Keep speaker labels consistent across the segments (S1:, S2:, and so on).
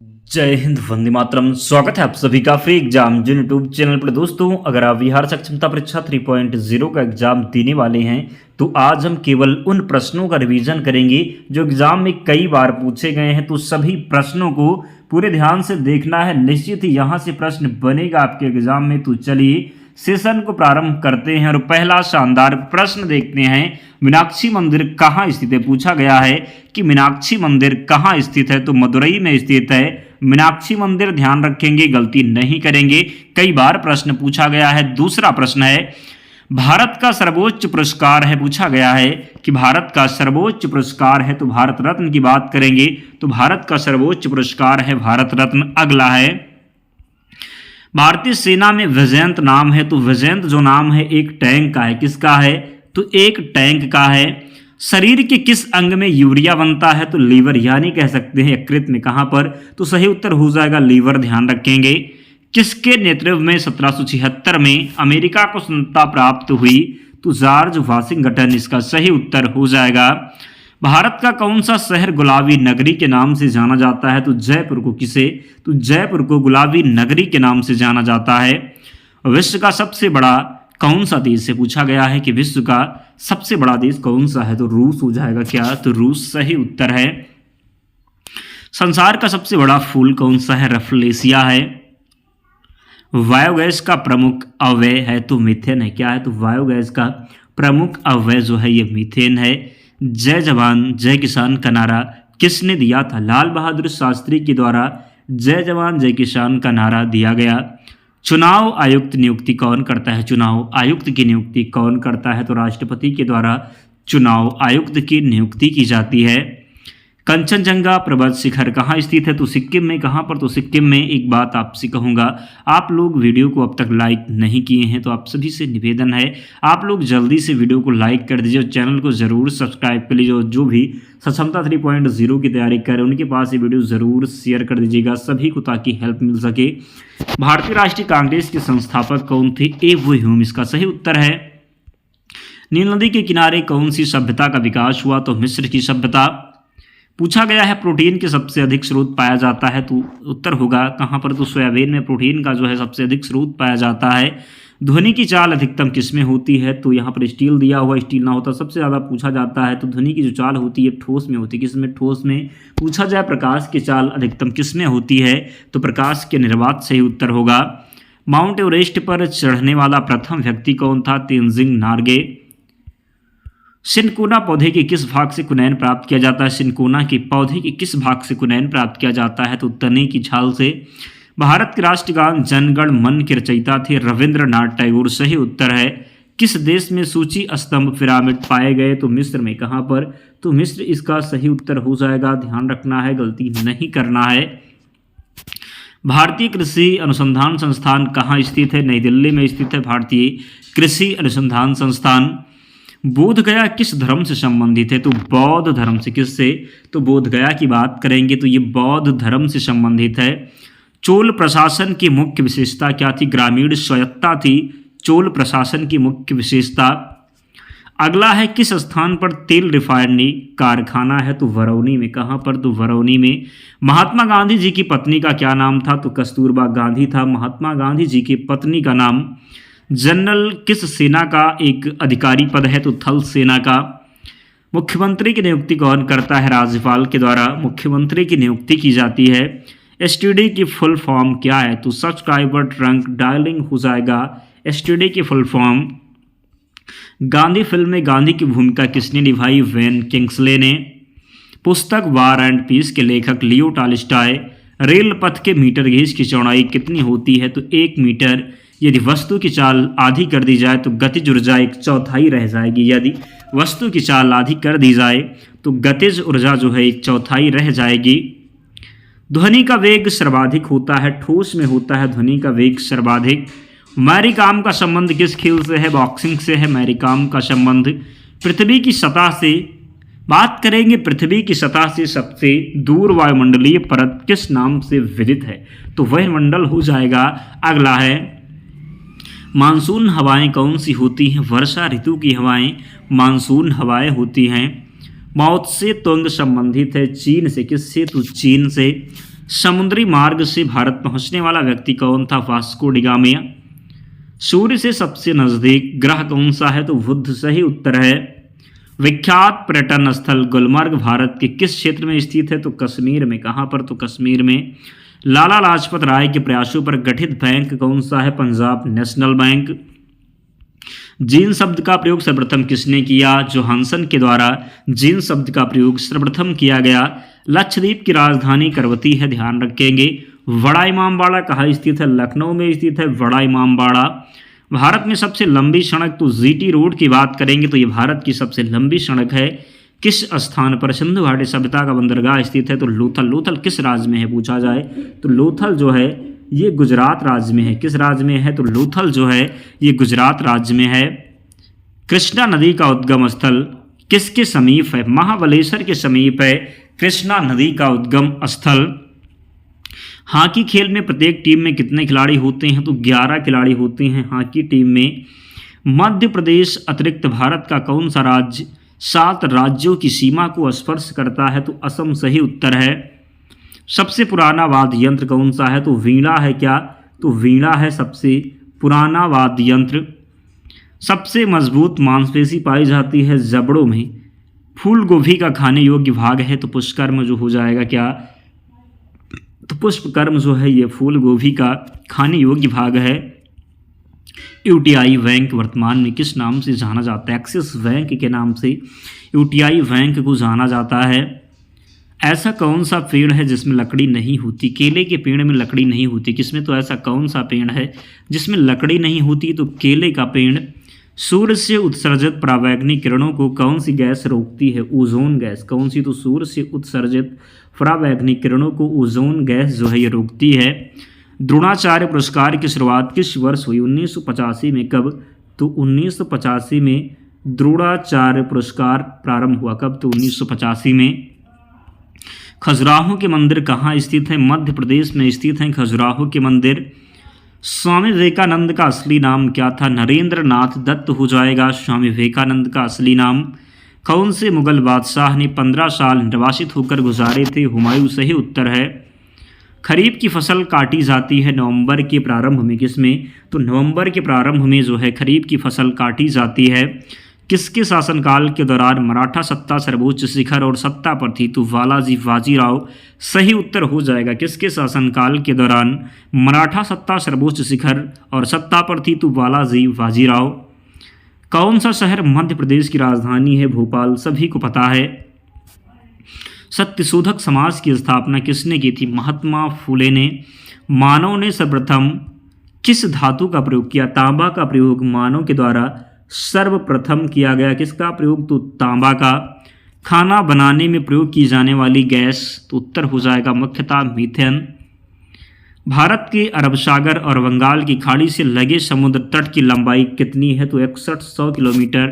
S1: जय हिंद, वंदे मातरम। स्वागत है आप सभी का फ्री एग्जाम जो यूट्यूब चैनल पर। दोस्तों, अगर आप बिहार सक्षमता परीक्षा 3.0 का एग्जाम देने वाले हैं तो आज हम केवल उन प्रश्नों का रिवीजन करेंगे जो एग्जाम में कई बार पूछे गए हैं। तो सभी प्रश्नों को पूरे ध्यान से देखना है, निश्चित ही यहाँ से प्रश्न बनेगा आपके एग्जाम में। तो चलिए सेशन को प्रारंभ करते हैं और पहला शानदार प्रश्न देखते हैं। मीनाक्षी मंदिर कहाँ स्थित है? पूछा गया है कि मीनाक्षी मंदिर कहाँ स्थित है, तो मदुरई में स्थित है। मीनाक्षी मंदिर ध्यान रखेंगे, गलती नहीं करेंगे, कई बार प्रश्न पूछा गया है। दूसरा प्रश्न है भारत का सर्वोच्च पुरस्कार है। पूछा गया है कि भारत का सर्वोच्च पुरस्कार है, तो भारत रत्न की बात करेंगे तो भारत का सर्वोच्च पुरस्कार है भारत रत्न। अगला है भारतीय सेना में वैजयंत नाम है, तो वैजयंत जो नाम है एक टैंक का है। किसका है? तो एक टैंक का है। शरीर के किस अंग में यूरिया बनता है? तो लीवर, यानी कह सकते हैं यकृत में। कहां पर? तो सही उत्तर हो जाएगा लीवर, ध्यान रखेंगे। किसके नेतृत्व में 1776 में अमेरिका को स्वतंत्रता प्राप्त हुई? तो जॉर्ज वाशिंगटन, इसका सही उत्तर हो जाएगा। भारत का कौन सा शहर गुलाबी नगरी के नाम से जाना जाता है? तो जयपुर को। किसे? तो जयपुर को गुलाबी नगरी के नाम से जाना जाता है। विश्व का सबसे बड़ा कौन सा देश है? पूछा गया है कि विश्व का सबसे बड़ा देश कौन सा है? तो रूस हो जाएगा। क्या? तो रूस सही उत्तर है। संसार का सबसे बड़ा फूल कौन सा है? रफलेसिया है। बायोगैस का प्रमुख अवयव है, तो मीथेन है। क्या है? तो बायोगैस का प्रमुख अवयव जो है ये मीथेन है। जय जवान जय किसान का नारा किसने दिया था? लाल बहादुर शास्त्री के द्वारा जय जवान जय किसान का नारा दिया गया। चुनाव आयुक्त नियुक्ति कौन करता है? चुनाव आयुक्त की नियुक्ति कौन करता है? तो राष्ट्रपति के द्वारा चुनाव आयुक्त की नियुक्ति की जाती है। कंचनजंगा पर्वत शिखर कहाँ स्थित है? तो सिक्किम में। कहाँ पर? तो सिक्किम में। एक बात आपसे कहूँगा, आप लोग वीडियो को अब तक लाइक नहीं किए हैं तो आप सभी से निवेदन है आप लोग जल्दी से वीडियो को लाइक कर दीजिए और चैनल को ज़रूर सब्सक्राइब कर लीजिए। और जो भी सक्षमता 3.0 की तैयारी करें उनके पास ये वीडियो ज़रूर शेयर कर दीजिएगा सभी को, ताकि हेल्प मिल सके। भारतीय राष्ट्रीय कांग्रेस के संस्थापक कौन थे? एवो ह्यूम, इसका सही उत्तर है। नील नदी के किनारे कौन सी सभ्यता का विकास हुआ? तो मिस्र की सभ्यता। पूछा गया है प्रोटीन के सबसे अधिक स्रोत पाया जाता है, तो उत्तर होगा कहाँ पर? तो सोयाबीन में प्रोटीन का जो है सबसे अधिक स्रोत पाया जाता है। ध्वनि की चाल अधिकतम किसमें होती है? तो यहाँ पर स्टील दिया हुआ, स्टील ना होता सबसे ज़्यादा पूछा जाता है। तो ध्वनि की जो चाल होती है ठोस में होती है। किसमें? ठोस में। पूछा जाए प्रकाश की चाल अधिकतम किसमें होती है? तो प्रकाश के निर्वात सही उत्तर होगा। माउंट एवरेस्ट पर चढ़ने वाला प्रथम व्यक्ति कौन था? तेनजिंग नार्गे। सिनकोना पौधे के किस भाग से कुनैन प्राप्त किया जाता है? सिनकोना के पौधे के किस भाग से कुनैन प्राप्त किया जाता है? तो तने की छाल से। भारत के राष्ट्रगान जनगण मन के रचयिता थे रविंद्रनाथ टैगोर, सही उत्तर है। किस देश में सूची स्तंभ पिरामिड पाए गए? तो मिस्र में। कहाँ पर? तो मिस्र, इसका सही उत्तर हो जाएगा। ध्यान रखना है, गलती नहीं करना है। भारतीय कृषि अनुसंधान संस्थान कहाँ स्थित है? नई दिल्ली में स्थित है भारतीय कृषि अनुसंधान संस्थान। बोध गया किस धर्म से संबंधित है? तो बौद्ध धर्म से। किससे? तो बोध गया की बात करेंगे तो ये बौद्ध धर्म से संबंधित है। चोल प्रशासन की मुख्य विशेषता क्या थी? ग्रामीण स्वायत्तता थी चोल प्रशासन की मुख्य विशेषता। अगला है किस स्थान पर तेल रिफाइनरी कारखाना है? तो बरौनी में। कहाँ पर? तो बरौनी में। महात्मा गांधी जी की पत्नी का क्या नाम था? तो कस्तूरबा गांधी था महात्मा गांधी जी की पत्नी का नाम। जनरल किस सेना का एक अधिकारी पद है? तो थल सेना का। मुख्यमंत्री की नियुक्ति कौन करता है? राज्यपाल के द्वारा मुख्यमंत्री की नियुक्ति की जाती है। एसटीडी की फुल फॉर्म क्या है? तो सब्सक्राइबर ट्रंक डायलिंग हो जाएगा एसटीडी की फुल फॉर्म। गांधी फिल्म में गांधी की भूमिका किसने निभाई? वेन किंग्सले ने। पुस्तक वार एंड पीस के लेखक लियो टॉल्स्टॉय। रेल पथ के मीटर गेज की चौड़ाई कितनी होती है? तो 1 मीटर। यदि वस्तु की चाल आधी कर दी जाए तो गतिज ऊर्जा 1/4 रह जाएगी। यदि वस्तु की चाल आधी कर दी जाए तो गतिज ऊर्जा जो है 1/4 रह जाएगी। ध्वनि का वेग सर्वाधिक होता है ठोस में होता है ध्वनि का वेग सर्वाधिक। मैरी कॉम का संबंध किस खेल से है? बॉक्सिंग से है मैरी कॉम का संबंध। पृथ्वी की सतह से बात करेंगे, पृथ्वी की सतह से सबसे दूर वायुमंडलीय परत किस नाम से विदित है? तो वह मंडल हो जाएगा। अगला है मानसून हवाएं कौन सी होती हैं? वर्षा ऋतु की हवाएं मानसून हवाएं होती हैं। मौत से तुंग संबंधित है चीन से। किससे? तो चीन से। समुद्री मार्ग से भारत पहुंचने वाला व्यक्ति कौन था? Vasco D gamma. सूर्य से सबसे नजदीक ग्रह कौन सा है? तो बुध सही उत्तर है। विख्यात पर्यटन स्थल गुलमर्ग भारत के किस क्षेत्र में स्थित है? तो कश्मीर में। कहाँ पर? तो कश्मीर में। लाला लाजपत राय के प्रयासों पर गठित बैंक कौन सा है? Punjab national bank. जीन शब्द का प्रयोग सर्वप्रथम किसने किया? जोहानसन के द्वारा जीन शब्द का प्रयोग सर्वप्रथम किया गया। लक्षद्वीप की राजधानी करवती है, ध्यान रखेंगे। बड़ा इमामबाड़ा कहाँ स्थित है? लखनऊ में स्थित है बड़ा इमामबाड़ा। भारत में सबसे लंबी सड़क, तो जीटी रोड की बात करेंगे तो ये भारत की सबसे लंबी सड़क है। किस स्थान पर सिंधु घाटी सभ्यता का बंदरगाह स्थित है? तो लोथल। लोथल किस राज्य में है पूछा जाए तो लोथल जो है ये गुजरात राज्य में है। किस राज्य में है? तो लोथल जो है ये गुजरात राज्य में है। कृष्णा नदी का उद्गम स्थल किसके समीप है? महाबलेश्वर के समीप है कृष्णा नदी का उद्गम स्थल। हॉकी खेल में प्रत्येक टीम में कितने खिलाड़ी होते हैं? तो 11 खिलाड़ी होते हैं हॉकी टीम में। मध्य प्रदेश अतिरिक्त भारत का कौन सा राज्य 7 राज्यों की सीमा को स्पर्श करता है? तो असम सही उत्तर है। सबसे पुराना वाद्य यंत्र कौन सा है? तो वीणा है। क्या? तो वीणा है सबसे पुराना वाद्य यंत्र। सबसे मजबूत मांसपेशी पाई जाती है जबड़ों में। फूल गोभी का खाने योग्य भाग है तो पुष्कर्म जो हो जाएगा। क्या? तो पुष्पकर्म जो है ये फूल गोभी का खाने योग्य भाग है। यूटीआई बैंक वर्तमान में किस नाम से जाना जाता है? एक्सिस बैंक के नाम से यूटीआई बैंक को जाना जाता है। ऐसा कौन सा पेड़ है जिसमें लकड़ी नहीं होती? केले के पेड़ में लकड़ी नहीं होती। किसमें? तो ऐसा कौन सा पेड़ है जिसमें लकड़ी नहीं होती? तो केले का पेड़। सूर्य से उत्सर्जित परावैंगनी किरणों को कौन सी गैस रोकती है? Ozone gas. कौन सी? तो सूर्य से उत्सर्जित परावैंगनी किरणों को ओजोन गैस जो है ये रोकती है। द्रोणाचार्य पुरस्कार की शुरुआत किस वर्ष हुई? 1985 में। कब? तो 1985 में द्रोणाचार्य पुरस्कार प्रारंभ हुआ। कब? तो 1985 में। खजुराहो के मंदिर कहाँ स्थित है? मध्य प्रदेश में स्थित है खजुराहो के मंदिर। स्वामी विवेकानंद का असली नाम क्या था? नरेंद्र नाथ दत्त हो जाएगा स्वामी विवेकानंद का असली नाम। कौन से मुगल बादशाह ने 15 साल निर्वासित होकर गुजारे थे? हुमायूं सही उत्तर है। खरीफ की फसल काटी जाती है नवंबर के प्रारंभ में। किसमें? तो नवंबर के प्रारंभ में जो है खरीफ की फसल काटी जाती है। किसके शासनकाल के दौरान मराठा सत्ता सर्वोच्च शिखर और सत्ता पर थी? तो बालाजी बाजीराव सही उत्तर हो जाएगा। किसके शासनकाल के दौरान मराठा सत्ता सर्वोच्च शिखर और सत्ता पर थी? तो बालाजी बाजीराव। कौन सा शहर मध्य प्रदेश की राजधानी है? भोपाल। सभी को पता है। सत्यशोधक समाज की स्थापना किसने की थी? महात्मा फुले ने। मानव ने सर्वप्रथम किस धातु का प्रयोग किया? तांबा का प्रयोग मानव के द्वारा सर्वप्रथम किया गया। किसका प्रयोग? तो तांबा का। खाना बनाने में प्रयोग की जाने वाली गैस? तो उत्तर हो जाएगा मुख्यतः मीथेन। भारत के अरब सागर और बंगाल की खाड़ी से लगे समुद्र तट की लंबाई कितनी है? तो 6100 किलोमीटर।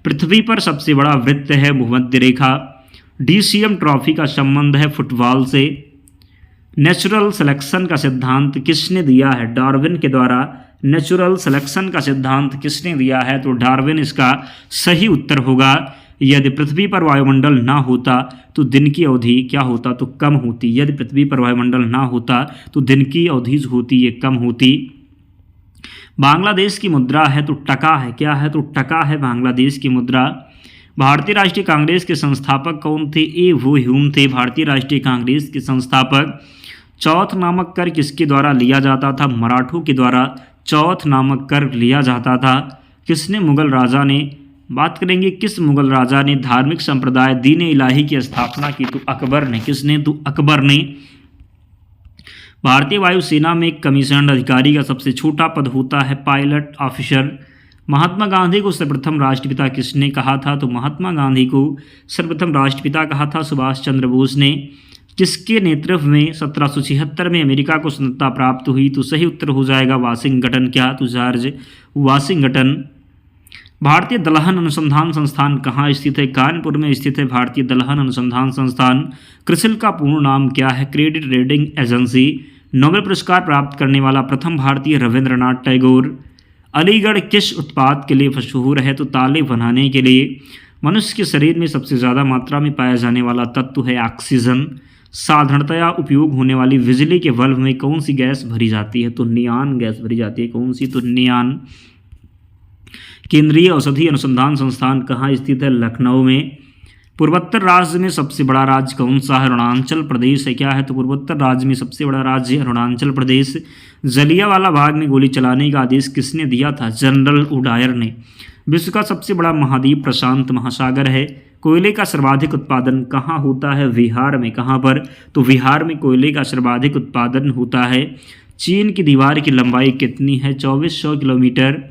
S1: पृथ्वी पर सबसे बड़ा वृत्त है भूमध्य रेखा। डीसीएम ट्रॉफी का संबंध है फुटबॉल से। नेचुरल सिलेक्शन का सिद्धांत किसने दिया है? डार्विन के द्वारा। नेचुरल सिलेक्शन का सिद्धांत किसने दिया है? तो डार्विन इसका सही उत्तर होगा। यदि पृथ्वी पर वायुमंडल ना होता तो दिन की अवधि क्या होता? तो कम होती। यदि पृथ्वी पर वायुमंडल ना होता तो दिन की अवधि जो होती ये कम होती। बांग्लादेश की मुद्रा है तो टका है। क्या है? तो टका है बांग्लादेश की मुद्रा। भारतीय राष्ट्रीय कांग्रेस के संस्थापक कौन थे? ए वो ह्यूम थे भारतीय राष्ट्रीय कांग्रेस के संस्थापक। चौथ नामक कर किसके द्वारा लिया जाता था? मराठों के द्वारा चौथ नामक कर लिया जाता था। किसने? मुगल राजा ने। बात करेंगे किस मुगल राजा ने धार्मिक संप्रदाय दीन इलाही की स्थापना की? तो अकबर ने। किसने? तो अकबर ने। भारतीय वायुसेना में कमीशन अधिकारी का सबसे छोटा पद होता है पायलट ऑफिसर। महात्मा गांधी को सर्वप्रथम राष्ट्रपिता किसने कहा था? तो महात्मा गांधी को सर्वप्रथम राष्ट्रपिता कहा था सुभाष चंद्र बोस ने। किसके नेतृत्व में 1776 में अमेरिका को स्वतंत्रता प्राप्त हुई? तो सही उत्तर हो जाएगा वाशिंगटन। क्या? तो जॉर्ज वाशिंगटन। भारतीय दलहन अनुसंधान संस्थान कहाँ स्थित है? कानपुर में स्थित है भारतीय दलहन अनुसंधान संस्थान। क्रिसिल का पूर्ण नाम क्या है? Credit rating agency. नोबेल पुरस्कार प्राप्त करने वाला प्रथम भारतीय रविंद्रनाथ टैगोर। अलीगढ़ किस उत्पाद के लिए मशहूर है? तो ताले बनाने के लिए। मनुष्य के शरीर में सबसे ज़्यादा मात्रा में पाया जाने वाला तत्व है ऑक्सीजन। साधारणतया उपयोग होने वाली बिजली के बल्ब में कौन सी गैस भरी जाती है? तो नियान गैस भरी जाती है। कौन सी? तो नियान। केंद्रीय औषधि अनुसंधान संस्थान कहाँ स्थित है? लखनऊ में। पूर्वोत्तर राज्य में सबसे बड़ा राज्य कौन सा है? अरुणाचल प्रदेश है। क्या है? तो पूर्वोत्तर राज्य में सबसे बड़ा राज्य अरुणाचल प्रदेश। जलियांवाला बाग में गोली चलाने का आदेश किसने दिया था? जनरल उडायर ने। विश्व का सबसे बड़ा महाद्वीप प्रशांत महासागर है। कोयले का सर्वाधिक उत्पादन कहाँ होता है? बिहार में। कहाँ पर? तो बिहार में कोयले का सर्वाधिक उत्पादन होता है। चीन की दीवार की लंबाई कितनी है? 2400 किलोमीटर।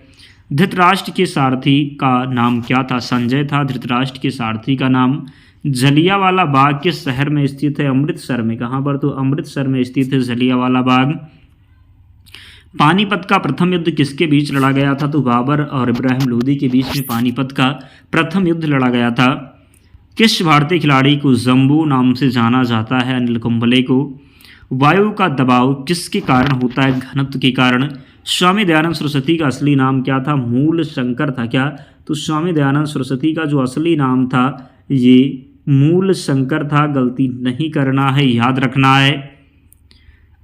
S1: धृतराष्ट्र के सारथी का नाम क्या था? संजय था धृतराष्ट्र के सारथी का नाम। जलियांवाला बाग किस शहर में स्थित है? अमृतसर में। कहाँ पर? तो अमृतसर में स्थित है जलियांवाला बाग। पानीपत का प्रथम युद्ध किसके बीच लड़ा गया था? तो बाबर और इब्राहिम लोदी के बीच में पानीपत का प्रथम युद्ध लड़ा गया था। किस भारतीय खिलाड़ी को जंबू नाम से जाना जाता है? अनिल कुंबले को। वायु का दबाव किसके कारण होता है? घनत्व के कारण। स्वामी दयानंद सरस्वती का असली नाम क्या था? मूल शंकर था। क्या? तो स्वामी दयानंद सरस्वती का जो असली नाम था ये मूल शंकर था। गलती नहीं करना है, याद रखना है।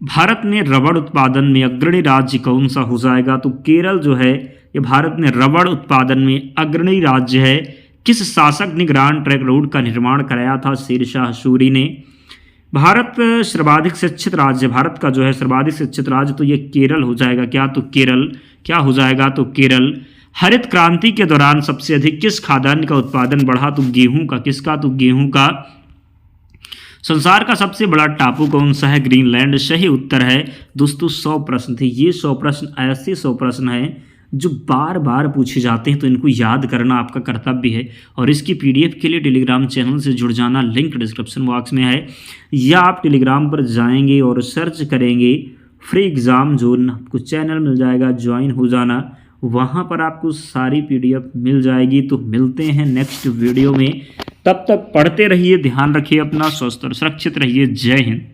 S1: भारत में रबड़ उत्पादन में अग्रणी राज्य कौन सा हो जाएगा? तो केरल जो है ये भारत में रबड़ उत्पादन में अग्रणी राज्य है। किस शासक ने ग्रांड ट्रैंक रोड का निर्माण कराया था? शेरशाह सूरी ने। भारत सर्वाधिक शिक्षित राज्य, भारत का जो है सर्वाधिक शिक्षित राज्य तो ये केरल हो जाएगा। क्या? तो केरल। क्या हो जाएगा? तो केरल। हरित क्रांति के दौरान सबसे अधिक किस खाद्यान्न का उत्पादन बढ़ा? तो गेहूं का। किसका? तो गेहूं का। संसार का सबसे बड़ा टापू कौन सा है? ग्रीनलैंड। सही उत्तर है दोस्तों 100 प्रश्न थे। ये 100 प्रश्न ऐसे 100 प्रश्न हैं जो बार बार पूछे जाते हैं, तो इनको याद करना आपका कर्तव्य है। और इसकी पीडीएफ के लिए टेलीग्राम चैनल से जुड़ जाना, लिंक डिस्क्रिप्शन बॉक्स में है, या आप टेलीग्राम पर जाएंगे और सर्च करेंगे फ्री एग्ज़ाम जोन, आपको चैनल मिल जाएगा, ज्वाइन हो जाना, वहाँ पर आपको सारी पीडीएफ मिल जाएगी। तो मिलते हैं नेक्स्ट वीडियो में, तब तक पढ़ते रहिए, ध्यान रखिए अपना, स्वस्थ और सुरक्षित रहिए। जय हिंद।